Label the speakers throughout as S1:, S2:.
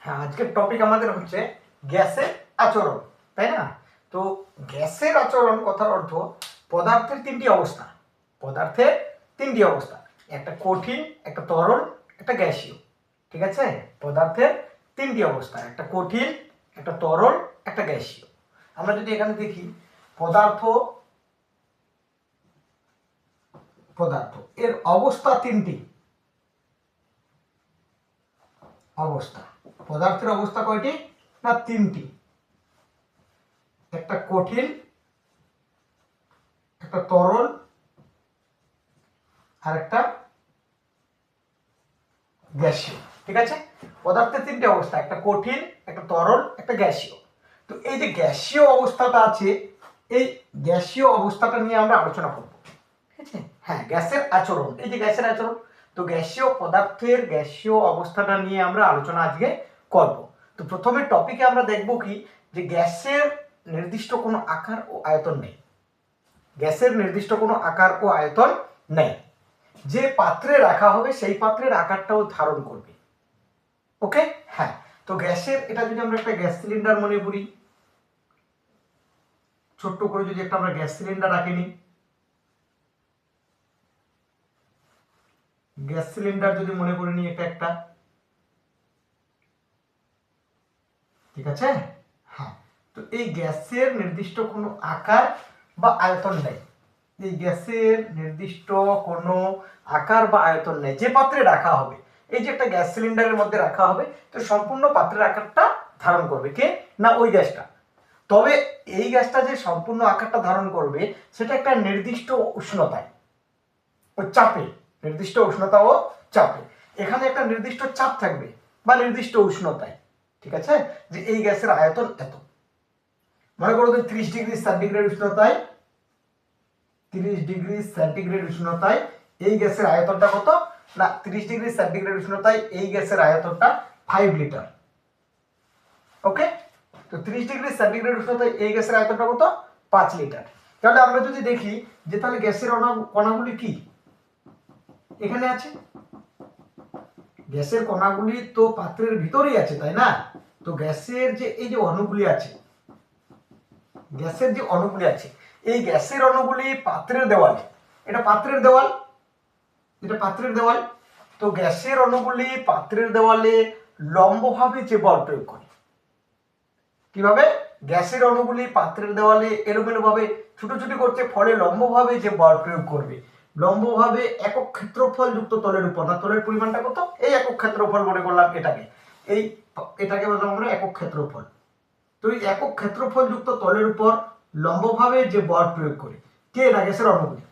S1: হ্যাঁ, আজকের টপিক আমাদের হচ্ছে গ্যাসের আচরণ, তাই না? তো গ্যাসের আচরণ কথার অর্থ পদার্থের তিনটি অবস্থা। পদার্থের তিনটি অবস্থা, একটা কঠিন, একটা তরল, একটা গ্যাসীয়। ঠিক আছে? পদার্থের তিনটি অবস্থা, একটা কঠিন, একটা তরল, একটা গ্যাসীয়। আমরা যদি এখানে দেখি পদার্থ, পদার্থ এর অবস্থা তিনটি। অবস্থা, পদার্থের অবস্থা কয়টি? না, তিনটি। একটা কঠিন, একটা তরল, আর একটা গ্যাসীয়। ঠিক আছে? পদার্থের তিনটি অবস্থা, একটা কঠিন, একটা তরল, একটা গ্যাসীয়। তো এই যে গ্যাসীয় অবস্থাটা আছে, এই গ্যাসীয় অবস্থাটা নিয়ে আমরা আলোচনা করব। ঠিক আছে? হ্যাঁ, গ্যাসের আচরণ, এই যে গ্যাসের আচরণ, তো গ্যাসীয় পদার্থের গ্যাসীয় অবস্থাটা নিয়ে আমরা আলোচনা আজকে করব। তো প্রথমে টপিকে আমরা দেখব কি, যে গ্যাসের নির্দিষ্ট কোনো আকার ও আয়তন নেই। গ্যাসের নির্দিষ্ট কোনো আকার ও আয়তন নেই। যে পাত্রে রাখা হবে সেই পাত্রের আকারটাও ধারণ করবে। ওকে? হ্যাঁ। তো গ্যাসের, এটা যদি আমরা একটা গ্যাস সিলিন্ডার মনে করি, ছোট্ট করে যদি একটা আমরা গ্যাস সিলিন্ডার রাখি নি, গ্যাস সিলিন্ডার যদি মনে করে নিই এটা একটা, ঠিক আছে? হ্যাঁ। তো এই গ্যাসের নির্দিষ্ট কোনো আকার বা আয়তন নেই। এই গ্যাসের নির্দিষ্ট কোনো আকার বা আয়তন নেই। যে পাত্রে রাখা হবে, এই যে একটা গ্যাস সিলিন্ডারের মধ্যে রাখা হবে, তো সম্পূর্ণ পাত্রের আকারটা ধারণ করবে কে? না, ওই গ্যাসটা। তবে এই গ্যাসটা যে সম্পূর্ণ আকারটা ধারণ করবে সেটা একটা নির্দিষ্ট উষ্ণতায় ও চাপে, নির্দিষ্ট উষ্ণতা ও চাপে। এখানে একটা নির্দিষ্ট চাপ থাকবে বা নির্দিষ্ট উষ্ণতায়। ঠিক আছে? যে এই গ্যাসের আয়তন এত। মনে করো যে 30 ডিগ্রি সেন্টিগ্রেড উষ্ণতায়, 30 ডিগ্রি সেন্টিগ্রেড উষ্ণতায় এই গ্যাসের আয়তনটা কত? না, 30 ডিগ্রি সেন্টিগ্রেড উষ্ণতায় এই গ্যাসের আয়তনটা 5 লিটার। ওকে? তো 30 ডিগ্রি সেন্টিগ্রেড উষ্ণতায় এই গ্যাসের আয়তনটা কত? 5 লিটার। তাহলে আমরা যদি দেখি যে তাহলে গ্যাসের কণাগুলি কি এখানে আছে, গ্যাসের কণাগুলি তো পাত্রের ভিতরেই আছে, তাই না? তো গ্যাসের যে এই যে অণুগুলি আছে, গ্যাসের যে অণুগুলি আছে, এই গ্যাসের অণুগুলি পাত্রের দেওয়ালে, এটা পাত্রের দেওয়াল, এটা পাত্রের দেওয়াল। তো গ্যাসের অণুগুলি পাত্রের দেওয়ালে লম্বভাবে যে বল প্রয়োগ করে, কিভাবে? গ্যাসের অণুগুলি পাত্রের দেওয়ালে এলোমেলোভাবে ছুটোছুটি করছে, ফলে লম্বভাবে যে বল প্রয়োগ করবে, লম্বভাবে একক ক্ষেত্রফল যুক্ত তলের উপর, না তলের পরিমাণটা কত? এই একক ক্ষেত্রফল মনে করলাম এটাকে, এটাকে বললাম আমরা একক ক্ষেত্রফল। তো এই একক ক্ষেত্রফল যুক্ত তলের উপর লম্বভাবে যে বল প্রয়োগ করে কে? না, গ্যাসের অণুগুলি।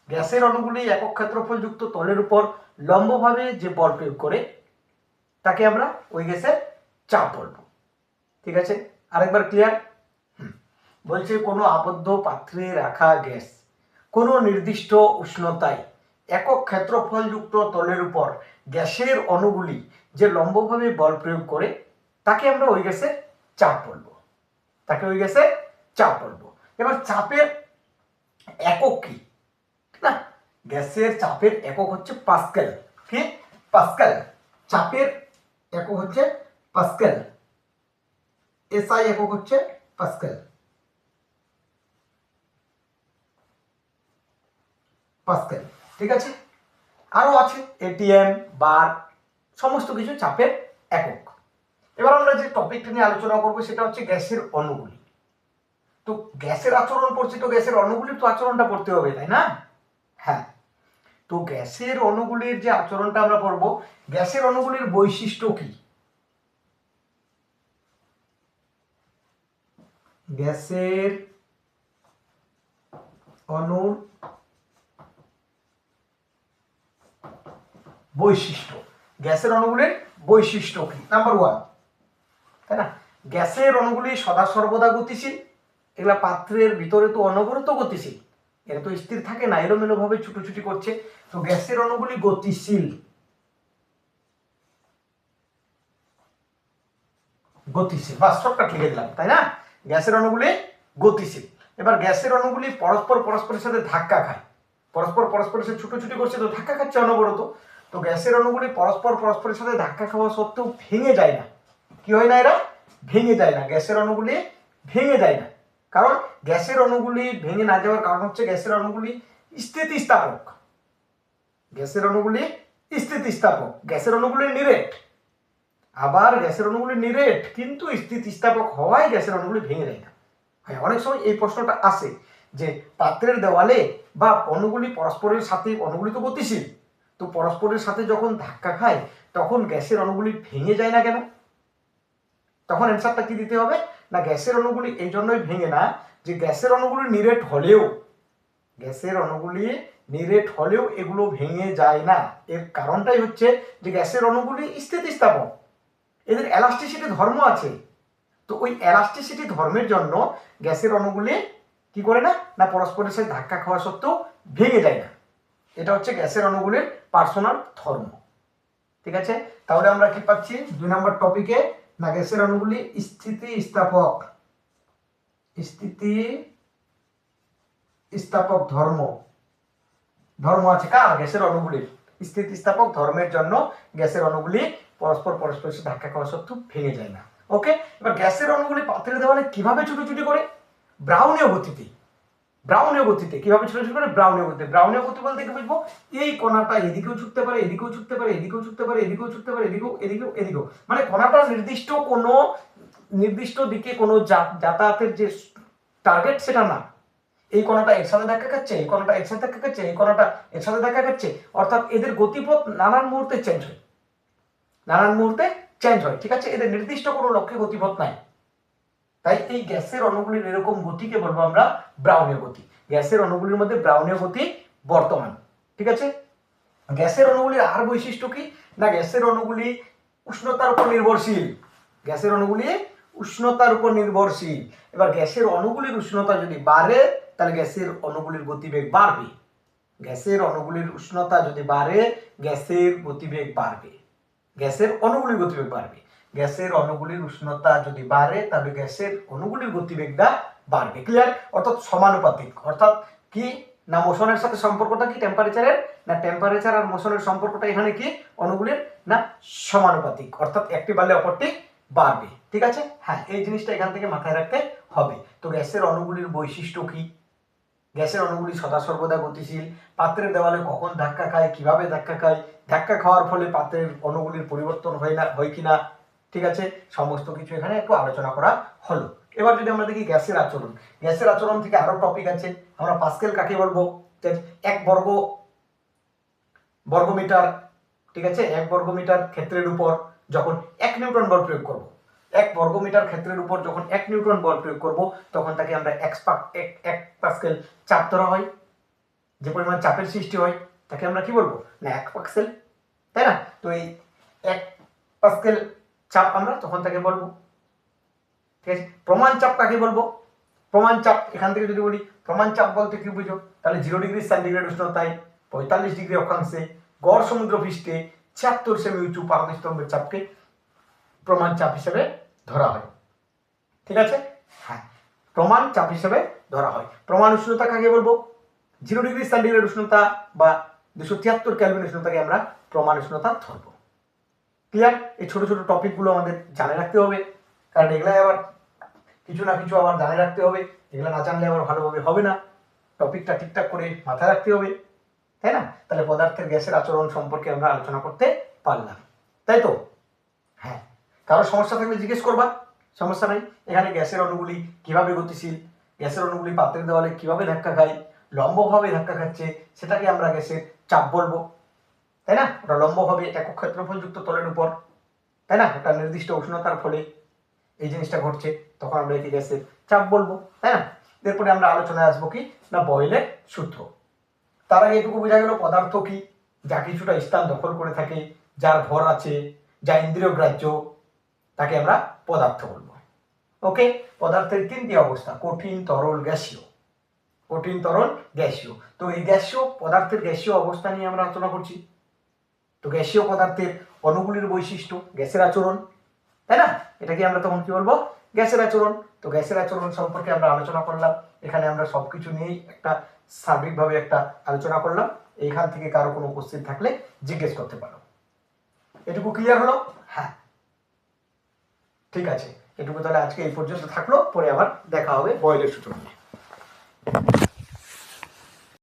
S1: গ্যাসের অণুগুলি একক ক্ষেত্রফল যুক্ত তলের উপর লম্বভাবে যে বল প্রয়োগ করে তাকে আমরা ওই গ্যাসের চাপ বলবো। ঠিক আছে? আরেকবার ক্লিয়ার? বলছে কোনো আবদ্ধ পাত্রে রাখা গ্যাস কোনো নির্দিষ্ট উষ্ণতায় একক ক্ষেত্রফল যুক্ত তলের উপর গ্যাসের অণুগুলি যে লম্বভাবে বল প্রয়োগ করে তাকে আমরা ওই গ্যাসের চাপ বলবো, তাকে ওই গ্যাসের চাপ বলবো। এবার চাপের একক কি? না, গ্যাসের চাপের একক হচ্ছে পাস্কেল। কি? পাস্কেল। চাপের একক হচ্ছে পাস্কেল। এসআই একক হচ্ছে পাস্কেল। পাস্কেল। ঠিক আছে? আরো আছে এটিএম, বার, সমস্ত কিছু চাপের একক। এবার আমরা যে টপিকটা নিয়ে আলোচনা করবো সেটা হচ্ছে গ্যাসের অণুগুলি। তো গ্যাসের আচরণ পড়ছি, তো গ্যাসের অণুগুলির তো আচরণটা পড়তে হবে, তাই না? হ্যাঁ। তো গ্যাসের অণুগুলির যে আচরণটা আমরা পড়বো, গ্যাসের অণুগুলির বৈশিষ্ট্য কি? গ্যাসের অণুর বৈশিষ্ট্য, গ্যাসের অণুগুলির বৈশিষ্ট্য কি? নাম্বার 1, তাই না? গ্যাসের অণুগুলি সদা সর্বদা গতিশীল। এগুলা পাত্রের ভিতরে তো অনবরত গতিশীল, এরা তো স্থির থাকে না, এলোমেলো ভাবে ছুটোছুটি করছে। তো গ্যাসের অণুগুলি গতিশীল, গতিশীল, বাস শর্টকাট লিখে দিলাম, তাই না? গ্যাসের অণুগুলি গতিশীল। এবার গ্যাসের অণুগুলি পরস্পরের সাথে ধাক্কা খায়, পরস্পরের সাথে ছুটোছুটি করছে, তো ধাক্কা খাচ্ছে অনবরত। তো গ্যাসের অণুগুলি পরস্পরের সাথে ধাক্কা খাওয়া সত্ত্বেও ভেঙে যায় না। কি হয় না, এরা ভেঙে যায় না, গ্যাসের অণুগুলি ভেঙে যায় না। কারণ গ্যাসের অণুগুলি ভেঙে না যাওয়ার কারণ হচ্ছে গ্যাসের অণুগুলি স্থিতিস্থাপক। গ্যাসের অণুগুলি স্থিতিস্থাপক, গ্যাসের অণুগুলি নিরেট। আবার গ্যাসের অণুগুলি নিরেট কিন্তু স্থিতিস্থাপক হওয়ায় গ্যাসের অণুগুলি ভেঙে যায় না। হ্যাঁ, অনেক সময় এই প্রশ্নটা আসে যে পাত্রের দেওয়ালে বা অণুগুলি পরস্পরের সাথে, অণুগুলি তো গতিশীল, তো পরস্পরের সাথে যখন ধাক্কা খায় তখন গ্যাসের অণুগুলি ভেঙে যায় না কেন? তখন অ্যান্সারটা কি দিতে হবে না, গ্যাসের অণুগুলি এই জন্যই ভেঙে না যে গ্যাসের অণুগুলি নিরেট হলেও, গ্যাসের অণুগুলি নিরেট হলেও এগুলো ভেঙে যায় না। এর কারণটাই হচ্ছে যে গ্যাসের অণুগুলি স্থিতিস্থাপক, এদের এলাস্টিসিটি ধর্ম আছে। তো ওই এলাস্টিসিটি ধর্মের জন্য গ্যাসের অণুগুলি কি করে না, না পরস্পরের সাথে ধাক্কা খাওয়া সত্ত্বেও ভেঙে যায় না। এটা হচ্ছে গ্যাসের অণুগুলির পার্সোনাল ধর্ম। ঠিক আছে, তাহলে আমরা কি পাচ্ছি 2 নম্বর টপিকে, না গ্যাসের অণুগুলি স্থিতিস্থাপক, স্থিতিস্থাপক ধর্ম, ধর্ম আছে কার, গ্যাসের অণুগুলির। স্থিতিস্থাপক ধর্মের জন্য গ্যাসের অণুগুলি পরস্পরের সাথে ধাক্কা খাওয়া সত্ত্বেও ভেঙে যায় না। ওকে, এবার গ্যাসের অণুগুলি পাত্রের দেওয়ালে কিভাবে ছুটোছুটি করে, ব্রাউনীয় গতিতে। ব্রাউনীয় গতিতে কিভাবে ছুটোছুটি করে, ব্রাউনীয় গতিতে। ব্রাউনীয় গতি বলতে কি বুঝবো, এই কণাটা এদিকেও ছুটতে পারে, এদিকেও ছুটতে পারে, এদিকেও ছুটতে পারে, এদিকেও ছুটতে পারে, এদিকেও, মানে কণাটা নির্দিষ্ট দিকে কোনো যাতায়াতের যে টার্গেট সেটা না। এই কণাটা এর সাথে ধাক্কা খাচ্ছে, এই কণাটা এর সাথে ধাক্কা খাচ্ছে, এই কণাটা এর সাথে ধাক্কা খাচ্ছে, অর্থাৎ এদের গতিপথ নানান মুহূর্তে চেঞ্জ হয়, নানান মুহূর্তে চেঞ্জ হয়। ঠিক আছে, এদের নির্দিষ্ট কোনো লক্ষ্যে গতিপথ নাই। তাই এই গ্যাসের অণুগুলির এরকম গতিকে বলবো আমরা ব্রাউনীয় গতি। গ্যাসের অণুগুলির মধ্যে ব্রাউনীয় গতি বর্তমান। ঠিক আছে, গ্যাসের অণুগুলির আর বৈশিষ্ট্য কি, না গ্যাসের অণুগুলি উষ্ণতার উপর নির্ভরশীল। গ্যাসের অণুগুলি উষ্ণতার উপর নির্ভরশীল। এবার গ্যাসের অণুগুলির উষ্ণতা যদি বাড়ে তাহলে গ্যাসের অণুগুলির গতিবেগ বাড়বে। গ্যাসের অণুগুলির উষ্ণতা যদি বাড়ে গ্যাসের গতিবেগ বাড়বে, গ্যাসের অণুগুলির গতিবেগ বাড়বে। গ্যাসের অণুগুলির উষ্ণতা যদি বাড়ে তাহলে গ্যাসের অণুগুলির গতিবেগটা বাড়বে। ক্লিয়ার? অর্থাৎ সমানুপাতিক। অর্থাৎ কি না, মোশনের সাথে সম্পর্কটা কি টেম্পারেচারের, না টেম্পারেচার আর মোশনের সম্পর্কটা এখানে কি অণুগুলির, না সমানুপাতিক। অর্থাৎ একটি বাড়লে অপরটি বাড়বে। ঠিক আছে, হ্যাঁ, এই জিনিসটা এখান থেকে মাথায় রাখতে হবে। তো গ্যাসের অণুগুলির বৈশিষ্ট্য কি, গ্যাসের অণুগুলি সদা সর্বদা গতিশীল, পাত্রের দেওয়ালে কখন ধাক্কা খায়, কিভাবে ধাক্কা খায়, ধাক্কা খাওয়ার ফলে পাত্রের অণুগুলির পরিবর্তন হয় কিনা, ঠিক আছে, সমস্ত কিছু এখানে একটু আলোচনা করা হলো। এবার যদি আমরা দেখি গ্যাসের আচরণ, গ্যাসের আচরণ থেকে আরো টপিক আছে। আমরা পাস্কেল কাকে বলবো, এক বর্গমিটার, ঠিক আছে, 1 বর্গমিটার ক্ষেত্রের উপর যখন 1 নিউটন বল প্রয়োগ করব, 1 বর্গমিটার ক্ষেত্রের উপর যখন 1 নিউটন বল প্রয়োগ করব তখন তাকে আমরা 1 পাস্কেল চাপ ধরা হয়। যে পরিমাণ চাপের সৃষ্টি হয় তাকে আমরা কি বলবো, না 1 পাস্কেল, তাই না? তো এই 1 পাস্কেল চাপ আমরা তখন তাকে বলবো। ঠিক আছে, প্রমাণ চাপ কাকে বলবো, প্রমাণ চাপ এখান থেকে যদি বলি, প্রমাণ চাপ বলতে কি বুঝো, তাহলে 0 ডিগ্রি সেন্টিগ্রেড উষ্ণতায় 45 ডিগ্রি অক্ষাংশে গড় সমুদ্র পৃষ্ঠে 76 সেমি উঁচু পারদস্তম্ভের চাপকে প্রমাণ চাপ হিসেবে ধরা হয়। ঠিক আছে, হ্যাঁ, প্রমাণ চাপ হিসেবে ধরা হয়। প্রমাণ উষ্ণতা কাকে বলবো, 0 ডিগ্রি সেন্টিগ্রেড উষ্ণতা বা 273 কেলভিন উষ্ণতাকে আমরা প্রমাণ উষ্ণতা ধরবো। ক্লিয়ার? এই ছোট ছোট টপিকগুলো আমাদের জানে রাখতে হবে, কারণ এগুলাই আবার কিছু না কিছু আবার জানে রাখতে হবে। এগুলো না জানলে আবার ভালোভাবে হবে না। টপিকটা ঠিকঠাক করে মাথায় রাখতে হবে, তাই না? তাহলে পদার্থের গ্যাসের আচরণ সম্পর্কে আমরা আলোচনা করতে পারলাম, তাই তো? হ্যাঁ, কারো সমস্যা থাকলে জিজ্ঞেস করবা, সমস্যা নাই। এখানে গ্যাসের অণুগুলি কিভাবে গতিশীল, গ্যাসের অণুগুলি পাত্রের দেওয়ালে কিভাবে ধাক্কা খায়, লম্বভাবে ধাক্কা খাচ্ছে সেটাকে আমরা গ্যাসের চাপ বলবো, তাই না? ওটা লম্বভাবে একক ক্ষেত্রফলযুক্ত তলের উপর, তাই না, একটা নির্দিষ্ট উষ্ণতার ফলে এই জিনিসটা ঘটছে, তখন আমরা একে গ্যাসের চাপ বলবো, তাই না? এরপরে আমরা আলোচনায় আসবো কি না, বয়েলের সূত্র। তার আগে এটুকু বোঝা গেল পদার্থ কি, যা কিছুটা স্থান দখল করে থাকে, যার ভর আছে, যা ইন্দ্রিয় গ্রাহ্য, তাকে আমরা পদার্থ বলবো। ওকে, পদার্থের 3টি অবস্থা, কঠিন, তরল, গ্যাসীয়। কঠিন, তরল, গ্যাসীয়। তো এই গ্যাসীয় পদার্থের গ্যাসীয় অবস্থা নিয়ে আমরা আলোচনা করছি। তো গ্যাসীয় পদার্থের অণুগুলির বৈশিষ্ট্য, গ্যাসের আচরণ, তাই না? এটাকে আমরা তখন কি বলবো, গ্যাসের আচরণ। তো গ্যাসের আচরণ সম্পর্কে আমরা আলোচনা করলাম। এখানে আমরা সবকিছু নিয়েই একটা সার্বিকভাবে একটা আলোচনা করলাম। এইখান থেকে কারো কোনো কোশ্চেন থাকলে জিজ্ঞেস করতে পারো। এটুকু ক্লিয়ার হলো? হ্যাঁ, ঠিক আছে, এটুকু তাহলে আজকে এই পর্যন্ত থাকলো, পরে আবার দেখা হবে বয়েলের সূত্র নিয়ে।